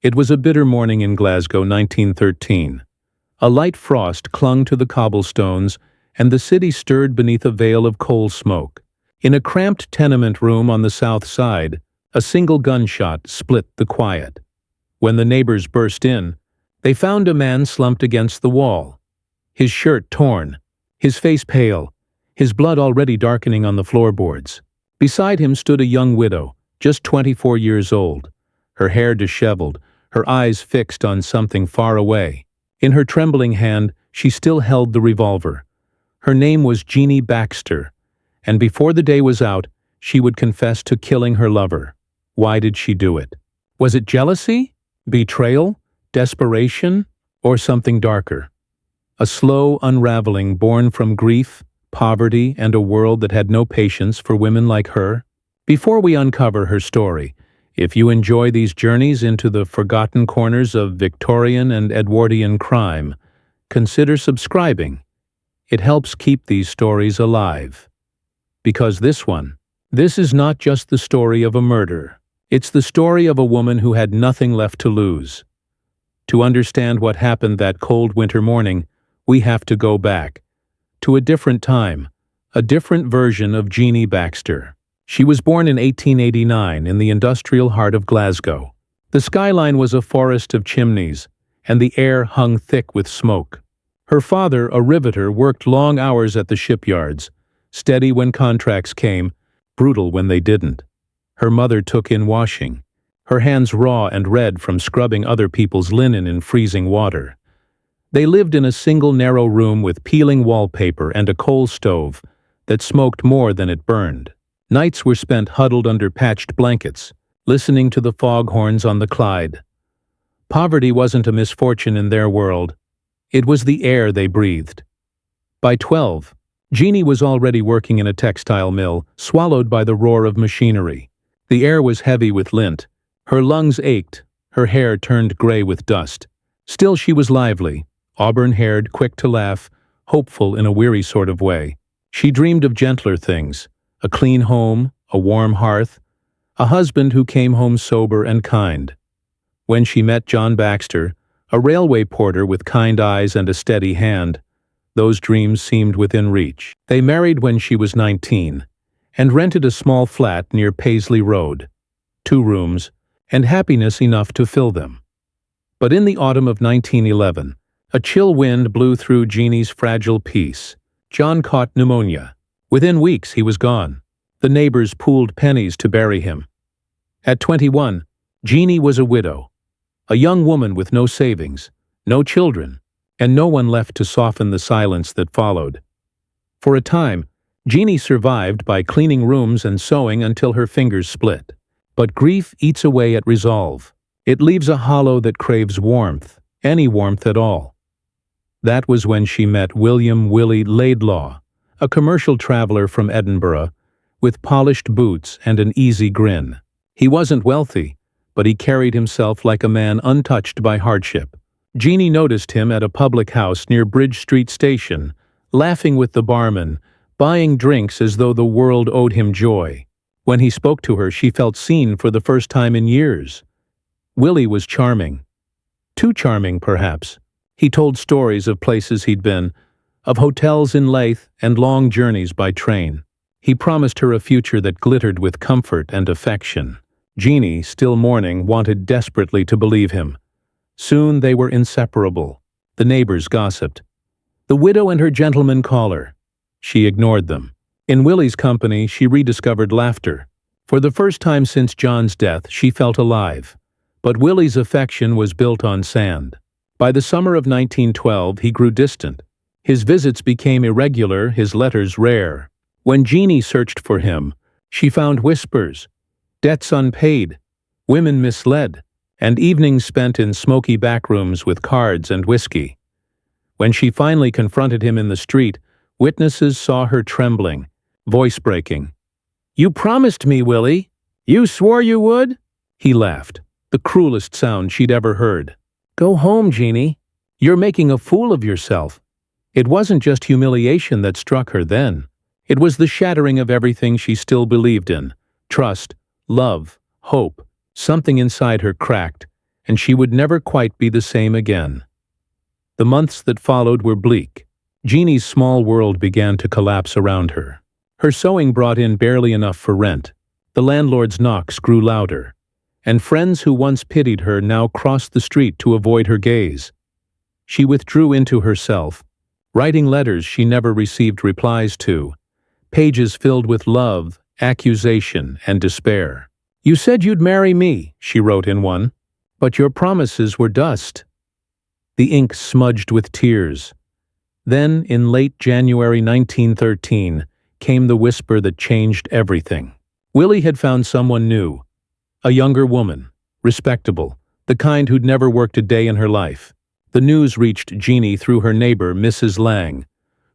It was a bitter morning in Glasgow, 1913. A light frost clung to the cobblestones, and the city stirred beneath a veil of coal smoke. In a cramped tenement room on the south side, a single gunshot split the quiet. When the neighbors burst in, they found a man slumped against the wall, his shirt torn, his face pale, his blood already darkening on the floorboards. Beside him stood a young widow, just 24 years old, her hair disheveled, her eyes fixed on something far away. In her trembling hand, she still held the revolver. Her name was Jeannie Baxter, and before the day was out, she would confess to killing her lover. Why did she do it? Was it jealousy, betrayal, desperation, or something darker? A slow unraveling born from grief, poverty, and a world that had no patience for women like her? Before we uncover her story, if you enjoy these journeys into the forgotten corners of Victorian and Edwardian crime, consider subscribing. It helps keep these stories alive. Because this is not just the story of a murder. It's the story of a woman who had nothing left to lose. To understand what happened that cold winter morning, we have to go back to a different time, a different version of Jeannie Baxter. She was born in 1889 in the industrial heart of Glasgow. The skyline was a forest of chimneys, and the air hung thick with smoke. Her father, a riveter, worked long hours at the shipyards, steady when contracts came, brutal when they didn't. Her mother took in washing, her hands raw and red from scrubbing other people's linen in freezing water. They lived in a single narrow room with peeling wallpaper and a coal stove that smoked more than it burned. Nights were spent huddled under patched blankets, listening to the foghorns on the Clyde. Poverty wasn't a misfortune in their world. It was the air they breathed. By 12, Jeannie was already working in a textile mill, swallowed by the roar of machinery. The air was heavy with lint. Her lungs ached, her hair turned gray with dust. Still she was lively, auburn-haired, quick to laugh, hopeful in a weary sort of way. She dreamed of gentler things, a clean home, a warm hearth, a husband who came home sober and kind. When she met John Baxter, a railway porter with kind eyes and a steady hand, those dreams seemed within reach. They married when she was 19, and rented a small flat near Paisley Road, 2 rooms, and happiness enough to fill them. But in the autumn of 1911, a chill wind blew through Jeannie's fragile peace. John caught pneumonia. Within weeks he was gone. The neighbors pooled pennies to bury him. At 21, Jeannie was a widow, a young woman with no savings, no children, and no one left to soften the silence that followed. For a time, Jeannie survived by cleaning rooms and sewing until her fingers split. But grief eats away at resolve. It leaves a hollow that craves warmth, any warmth at all. That was when she met William "Willie" Laidlaw, a commercial traveler from Edinburgh, with polished boots and an easy grin. He wasn't wealthy, but he carried himself like a man untouched by hardship. Jeannie noticed him at a public house near Bridge Street Station, laughing with the barman, buying drinks as though the world owed him joy. When he spoke to her, she felt seen for the first time in years. Willie was charming. Too charming, perhaps. He told stories of places he'd been, of hotels in Leith and long journeys by train. He promised her a future that glittered with comfort and affection. Jeannie, still mourning, wanted desperately to believe him. Soon they were inseparable. The neighbors gossiped. The widow and her gentleman caller. She ignored them. In Willie's company, she rediscovered laughter. For the first time since John's death, she felt alive. But Willie's affection was built on sand. By the summer of 1912, he grew distant. His visits became irregular, his letters rare. When Jeannie searched for him, she found whispers, debts unpaid, women misled, and evenings spent in smoky backrooms with cards and whiskey. When she finally confronted him in the street, witnesses saw her trembling, voice breaking. "You promised me, Willie. You swore you would?" He laughed, the cruelest sound she'd ever heard. "Go home, Jeannie. You're making a fool of yourself." It wasn't just humiliation that struck her then. It was the shattering of everything she still believed in. Trust, love, hope. Something inside her cracked, and she would never quite be the same again. The months that followed were bleak. Jeannie's small world began to collapse around her. Her sewing brought in barely enough for rent. The landlord's knocks grew louder, and friends who once pitied her now crossed the street to avoid her gaze. She withdrew into herself, writing letters she never received replies to, pages filled with love, accusation, and despair. "You said you'd marry me," she wrote in one, "but your promises were dust." The ink smudged with tears. Then, in late January 1913, came the whisper that changed everything. Willie had found someone new, a younger woman, respectable, the kind who'd never worked a day in her life. The news reached Jeannie through her neighbor, Mrs. Lang,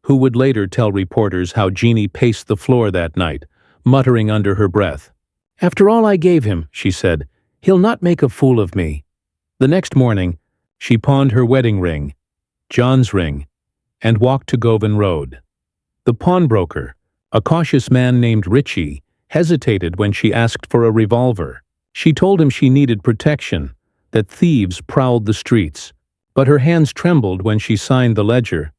who would later tell reporters how Jeannie paced the floor that night, muttering under her breath. "After all I gave him," she said, "he'll not make a fool of me." The next morning, she pawned her wedding ring, John's ring, and walked to Govan Road. The pawnbroker, a cautious man named Ritchie, hesitated when she asked for a revolver. She told him she needed protection, that thieves prowled the streets, but her hands trembled when she signed the ledger.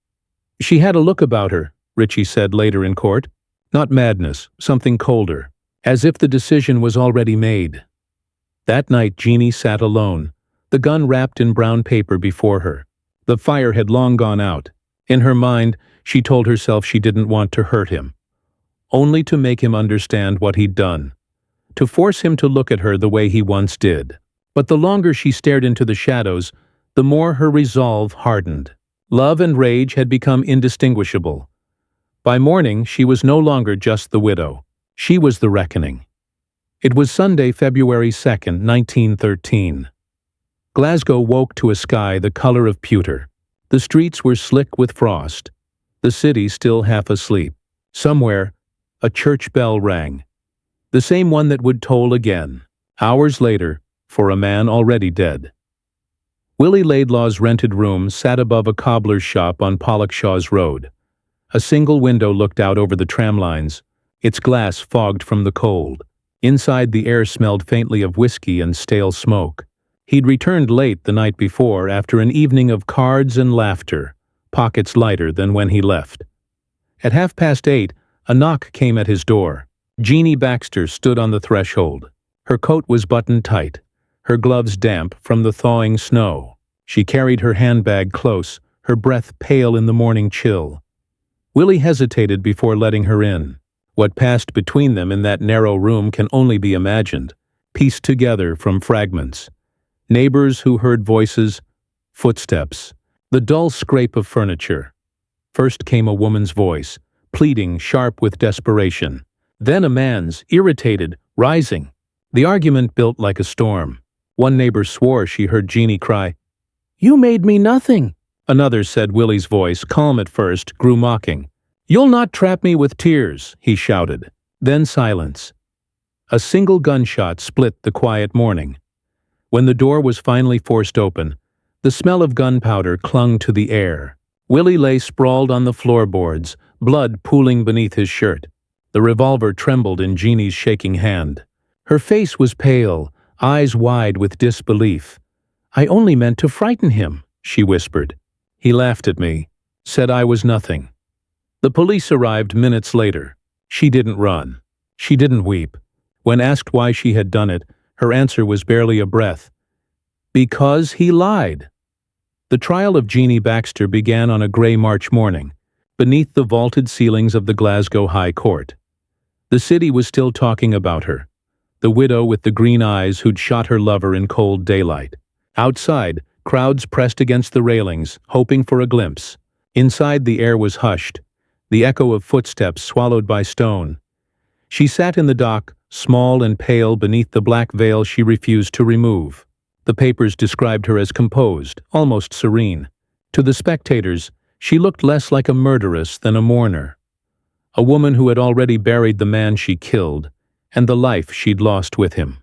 "She had a look about her," Ritchie said later in court. Not madness, something colder, as if the decision was already made. That night Jeannie sat alone, the gun wrapped in brown paper before her. The fire had long gone out. In her mind, she told herself she didn't want to hurt him, only to make him understand what he'd done, to force him to look at her the way he once did. But the longer she stared into the shadows, the more her resolve hardened. Love and rage had become indistinguishable. By morning, she was no longer just the widow. She was the reckoning. It was Sunday, February 2nd, 1913. Glasgow woke to a sky the color of pewter. The streets were slick with frost, the city still half asleep. Somewhere, a church bell rang, the same one that would toll again, hours later, for a man already dead. Willie Laidlaw's rented room sat above a cobbler's shop on Pollockshaw's Road. A single window looked out over the tram lines, its glass fogged from the cold. Inside, the air smelled faintly of whiskey and stale smoke. He'd returned late the night before after an evening of cards and laughter, pockets lighter than when he left. At 8:30, a knock came at his door. Jeannie Baxter stood on the threshold. Her coat was buttoned tight, her gloves damp from the thawing snow. She carried her handbag close, her breath pale in the morning chill. Willie hesitated before letting her in. What passed between them in that narrow room can only be imagined, pieced together from fragments. Neighbors who heard voices, footsteps, the dull scrape of furniture. First came a woman's voice, pleading, sharp with desperation. Then a man's, irritated, rising. The argument built like a storm. One neighbor swore she heard Jeannie cry, "You made me nothing." Another said Willie's voice, calm at first, grew mocking. "You'll not trap me with tears," he shouted. Then silence. A single gunshot split the quiet morning. When the door was finally forced open, the smell of gunpowder clung to the air. Willie lay sprawled on the floorboards, blood pooling beneath his shirt. The revolver trembled in Jeannie's shaking hand. Her face was pale, eyes wide with disbelief. "I only meant to frighten him," she whispered. "He laughed at me, said I was nothing." The police arrived minutes later. She didn't run. She didn't weep. When asked why she had done it, her answer was barely a breath. "Because he lied." The trial of Jeannie Baxter began on a gray March morning, beneath the vaulted ceilings of the Glasgow High Court. The city was still talking about her, the widow with the green eyes who'd shot her lover in cold daylight. Outside, crowds pressed against the railings, hoping for a glimpse. Inside, the air was hushed, the echo of footsteps swallowed by stone. She sat in the dock, small and pale beneath the black veil she refused to remove. The papers described her as composed, almost serene. To the spectators, she looked less like a murderess than a mourner, a woman who had already buried the man she killed and the life she'd lost with him.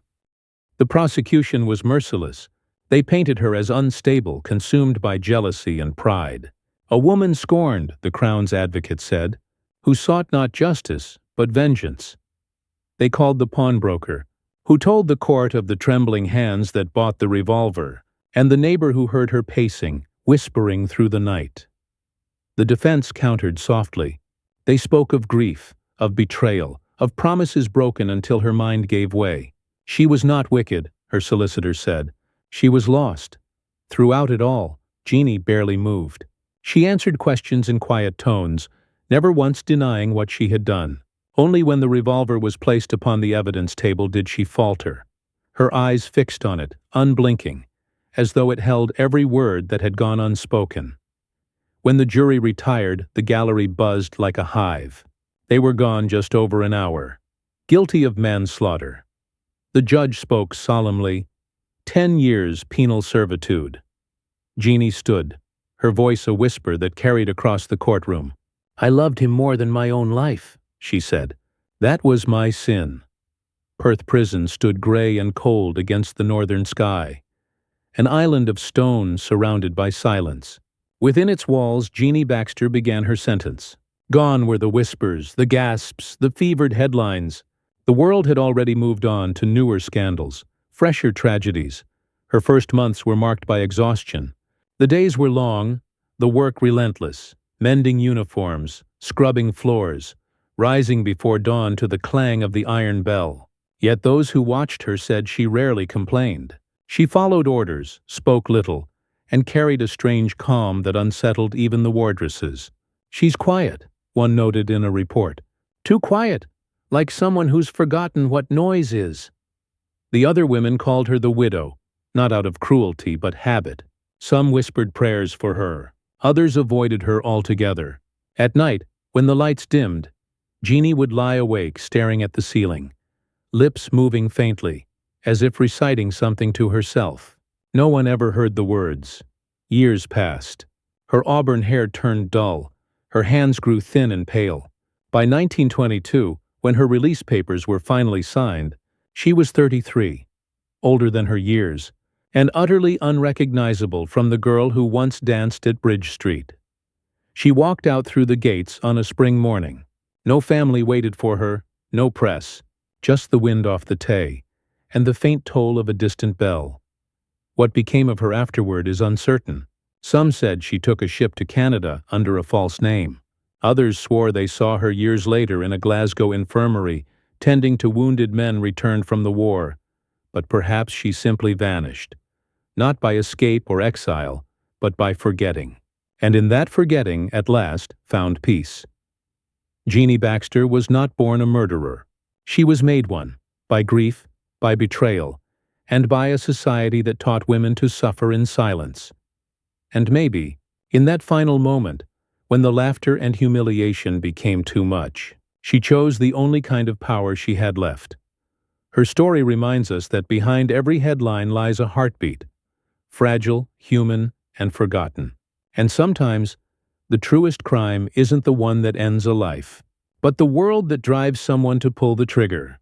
The prosecution was merciless. They painted her as unstable, consumed by jealousy and pride. A woman scorned, the Crown's advocate said, who sought not justice, but vengeance. They called the pawnbroker, Who told the court of the trembling hands that bought the revolver, and the neighbor who heard her pacing, whispering through the night? The defense countered softly. They spoke of grief, of betrayal, of promises broken until her mind gave way. She was not wicked, her solicitor said. She was lost. Throughout it all, Jeannie barely moved. She answered questions in quiet tones, never once denying what she had done. Only when the revolver was placed upon the evidence table did she falter, her eyes fixed on it, unblinking, as though it held every word that had gone unspoken. When the jury retired, the gallery buzzed like a hive. They were gone just over an hour. Guilty of manslaughter. The judge spoke solemnly. 10 years penal servitude. Jeannie stood, her voice a whisper that carried across the courtroom. I loved him more than my own life, she said. That was my sin. Perth Prison stood gray and cold against the northern sky, an island of stone surrounded by silence. Within its walls, Jeannie Baxter began her sentence. Gone were the whispers, the gasps, the fevered headlines. The world had already moved on to newer scandals, fresher tragedies. Her first months were marked by exhaustion. The days were long, the work relentless, mending uniforms, scrubbing floors, rising before dawn to the clang of the iron bell. Yet those who watched her said she rarely complained. She followed orders, spoke little, and carried a strange calm that unsettled even the wardresses. She's quiet, one noted in a report. Too quiet, like someone who's forgotten what noise is. The other women called her the widow, not out of cruelty but habit. Some whispered prayers for her, others avoided her altogether. At night, when the lights dimmed, Jeannie would lie awake staring at the ceiling, lips moving faintly, as if reciting something to herself. No one ever heard the words. Years passed. Her auburn hair turned dull. Her hands grew thin and pale. By 1922, when her release papers were finally signed, she was 33, older than her years, and utterly unrecognizable from the girl who once danced at Bridge Street. She walked out through the gates on a spring morning. No family waited for her, no press, just the wind off the Tay, and the faint toll of a distant bell. What became of her afterward is uncertain. Some said she took a ship to Canada under a false name. Others swore they saw her years later in a Glasgow infirmary, tending to wounded men returned from the war. But perhaps she simply vanished, not by escape or exile, but by forgetting. And in that forgetting, at last, found peace. Jeannie Baxter was not born a murderer. She was made one, by grief, by betrayal, and by a society that taught women to suffer in silence. And maybe, in that final moment, when the laughter and humiliation became too much, she chose the only kind of power she had left. Her story reminds us that behind every headline lies a heartbeat, fragile, human, and forgotten. And sometimes, the truest crime isn't the one that ends a life, but the world that drives someone to pull the trigger.